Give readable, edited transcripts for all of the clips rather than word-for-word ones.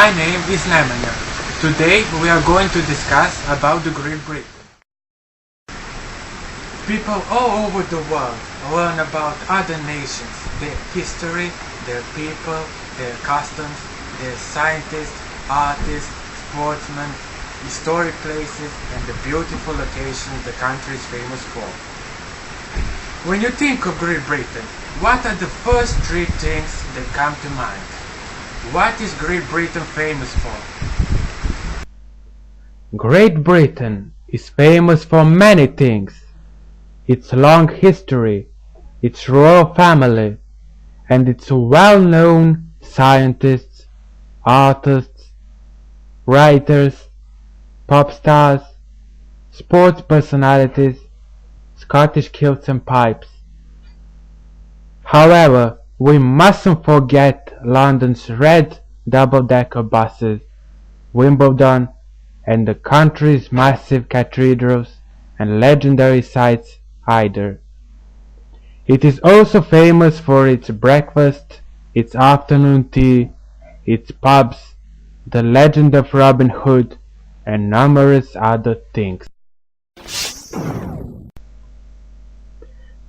My name is Nemanja. Today we are going to discuss about the Great Britain. People all over the world learn about other nations, their history, their people, their customs, their scientists, artists, sportsmen, historic places and the beautiful locations the country is famous for. When you think of Great Britain, what are the first three things that come to mind? What is Great Britain famous for? Great Britain is famous for many things. Its long history, its royal family, and its well-known scientists, artists, writers, pop stars, sports personalities, Scottish kilts and pipes. However, we mustn't forget London's red double-decker buses, Wimbledon, and the country's massive cathedrals and legendary sites either. It is also famous for its breakfast, its afternoon tea, its pubs, the legend of Robin Hood, and numerous other things.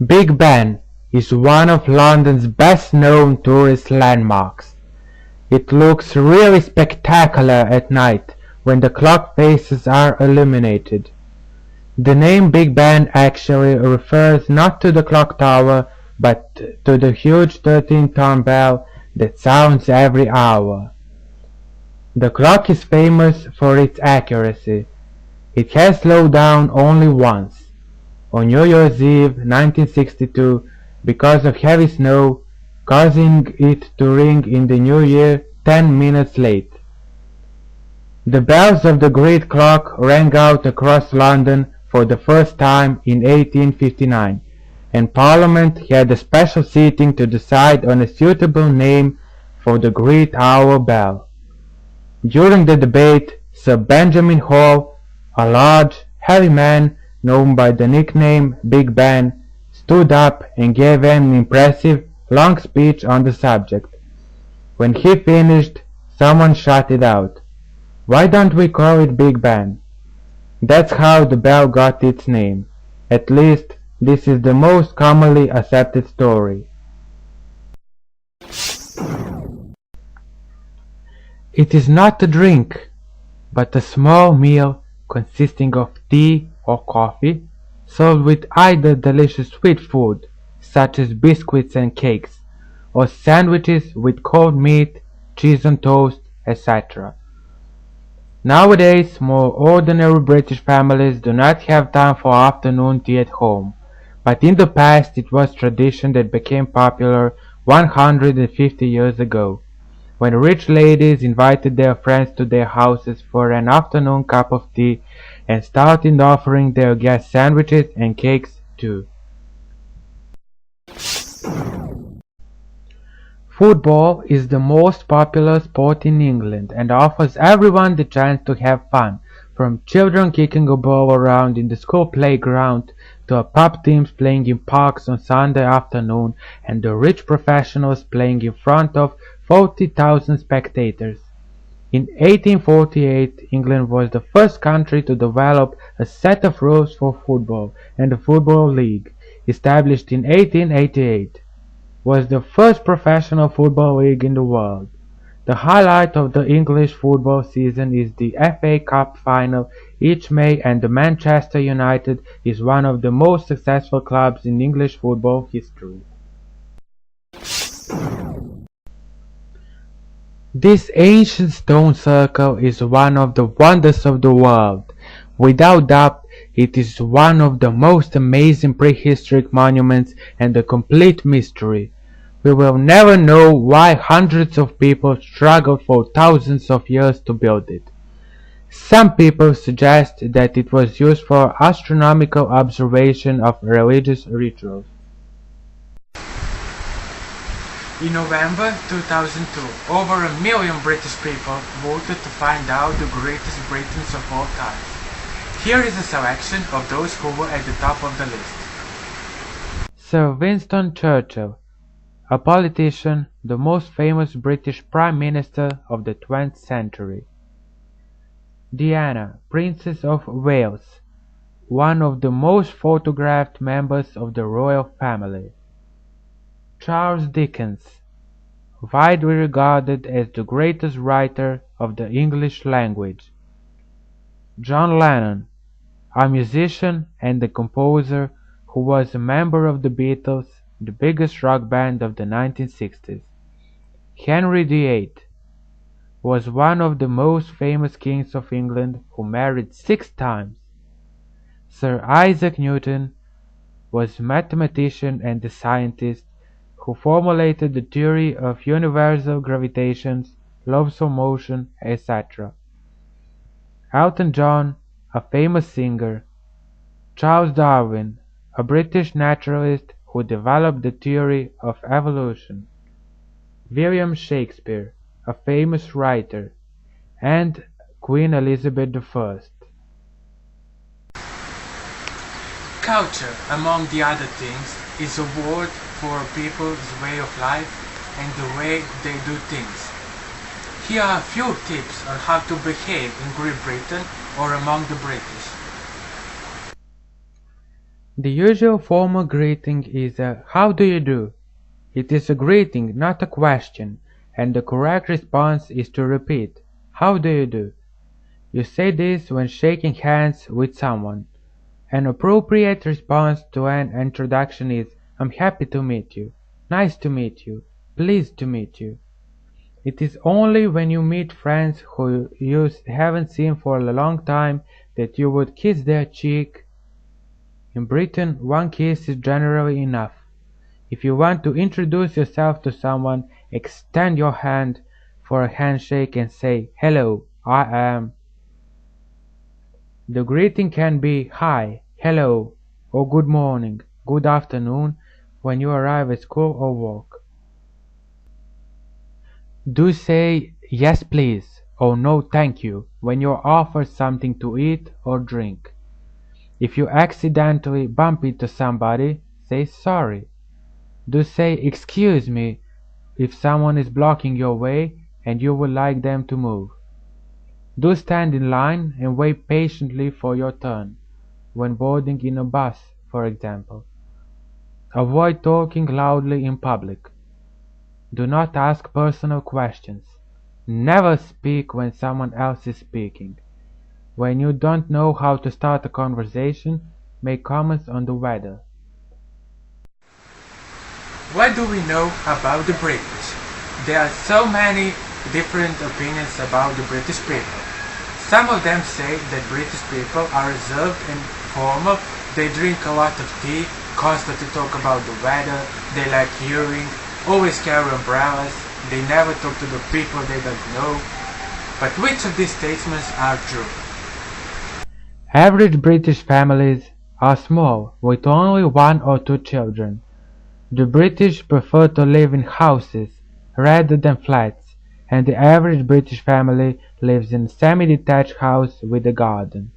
Big Ben is one of London's best-known tourist landmarks. It looks really spectacular at night when the clock faces are illuminated. The name Big Ben actually refers not to the clock tower, but to the huge 13-ton bell that sounds every hour. The clock is famous for its accuracy. It has slowed down only once, on New Year's Eve 1962, because of heavy snow, causing it to ring in the new year 10 minutes late. The bells of the great clock rang out across London for the first time in 1859, and Parliament had a special sitting to decide on a suitable name for the great hour bell. During the debate, Sir Benjamin Hall, a large, heavy man known by the nickname Big Ben, stood up and gave an impressive, long speech on the subject. When he finished, someone shouted out, "Why don't we call it Big Ben?" That's how the bell got its name. At least, this is the most commonly accepted story. It is not a drink, but a small meal consisting of tea or coffee, served with either delicious sweet food, such as biscuits and cakes, or sandwiches with cold meat, cheese on toast, etc. Nowadays, more ordinary British families do not have time for afternoon tea at home, but in the past it was tradition that became popular 150 years ago, when rich ladies invited their friends to their houses for an afternoon cup of tea and started offering their guests sandwiches and cakes too. Football is the most popular sport in England and offers everyone the chance to have fun, from children kicking a ball around in the school playground to pub teams playing in parks on Sunday afternoon and the rich professionals playing in front of 40,000 spectators. In 1848, England was the first country to develop a set of rules for football, and the Football League, established in 1888, was the first professional football league in the world. The highlight of the English football season is the FA Cup final each May, and the Manchester United is one of the most successful clubs in English football history. This ancient stone circle is one of the wonders of the world. Without doubt, it is one of the most amazing prehistoric monuments and a complete mystery. We will never know why hundreds of people struggled for thousands of years to build it. Some people suggest that it was used for astronomical observation of religious rituals. In November 2002, over 1 million British people voted to find out the greatest Britons of all time. Here is a selection of those who were at the top of the list. Sir Winston Churchill, a politician, the most famous British Prime Minister of the 20th century. Diana, Princess of Wales, one of the most photographed members of the royal family. Charles Dickens, widely regarded as the greatest writer of the English language. John Lennon, a musician and a composer who was a member of the Beatles, the biggest rock band of the 1960s. Henry VIII was one of the most famous kings of England who married 6 times. Sir Isaac Newton was a mathematician and a scientist who formulated the theory of universal gravitation, laws of motion, etc. Elton John, a famous singer. Charles Darwin, a British naturalist who developed the theory of evolution. William Shakespeare, a famous writer. And Queen Elizabeth I. Culture, among the other things, is a word for people's way of life and the way they do things. Here are a few tips on how to behave in Great Britain or among the British. The usual formal greeting is a "How do you do?" It is a greeting, not a question, and the correct response is to repeat, "How do you do?" You say this when shaking hands with someone. An appropriate response to an introduction is, "I'm happy to meet you," "Nice to meet you," "Pleased to meet you." It is only when you meet friends who you haven't seen for a long time that you would kiss their cheek. In Britain, one kiss is generally enough. If you want to introduce yourself to someone, extend your hand for a handshake and say, "Hello, I am." The greeting can be "Hi," "Hello," or "Good morning," "Good afternoon" when you arrive at school or work. Do say "Yes please" or "No thank you" when you are offered something to eat or drink. If you accidentally bump into somebody, say sorry. Do say "Excuse me" if someone is blocking your way and you would like them to move. Do stand in line and wait patiently for your turn, when boarding in a bus, for example. Avoid talking loudly in public. Do not ask personal questions. Never speak when someone else is speaking. When you don't know how to start a conversation, make comments on the weather. What do we know about the British? There are so many different opinions about the British people. Some of them say that British people are reserved and formal, they drink a lot of tea, constantly talk about the weather, they like hearing, always carry umbrellas, they never talk to the people they don't know. But which of these statements are true? Average British families are small, with only 1 or 2 children. The British prefer to live in houses rather than flats, and the average British family lives in a semi-detached house with a garden.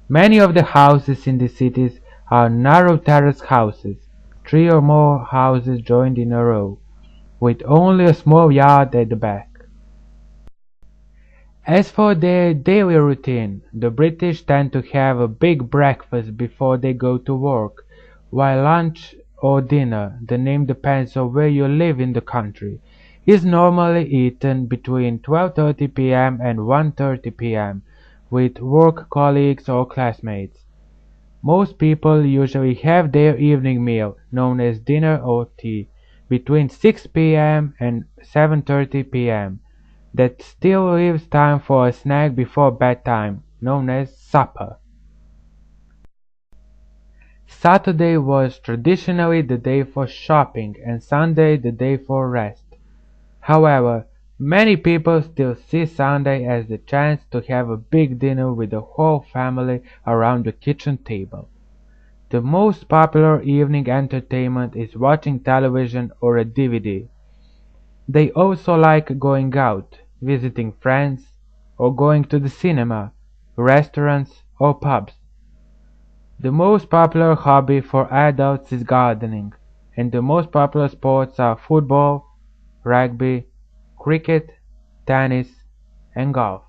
Many of the houses in the cities are narrow terrace houses, 3 or more houses joined in a row, with only a small yard at the back. As for their daily routine, the British tend to have a big breakfast before they go to work, while lunch or dinner, the name depends on where you live in the country, is normally eaten between 12:30 p.m. and 1:30 p.m. with work colleagues or classmates. Most people usually have their evening meal, known as dinner or tea, between 6 p.m. and 7:30 p.m. That still leaves time for a snack before bedtime, known as supper. Saturday was traditionally the day for shopping and Sunday the day for rest. However, many people still see Sunday as the chance to have a big dinner with the whole family around the kitchen table. The most popular evening entertainment is watching television or a DVD. They also like going out, visiting friends, or going to the cinema, restaurants, or pubs. The most popular hobby for adults is gardening, and the most popular sports are football, rugby, cricket, tennis, and golf.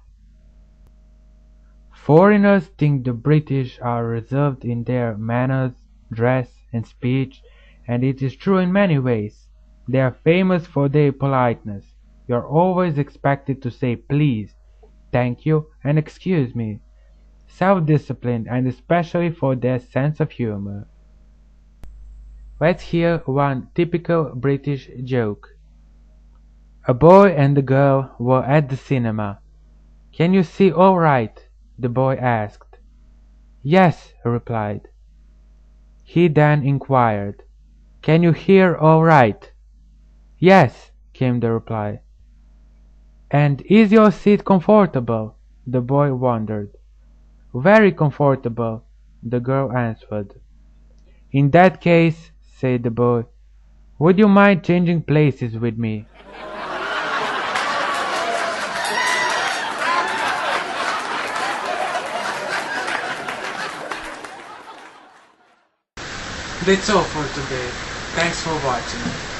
Foreigners think the British are reserved in their manners, dress, and speech, and it is true in many ways. They are famous for their politeness. You are always expected to say please, thank you, and excuse me. Self-disciplined and especially for their sense of humor. Let's hear one typical British joke. A boy and a girl were at the cinema. "Can you see all right?" the boy asked. "Yes," he replied. He then inquired, "Can you hear all right?" "Yes," came the reply. "And is your seat comfortable?" the boy wondered. "Very comfortable," the girl answered. "In that case," said the boy, "would you mind changing places with me?" That's all for today. Thanks for watching.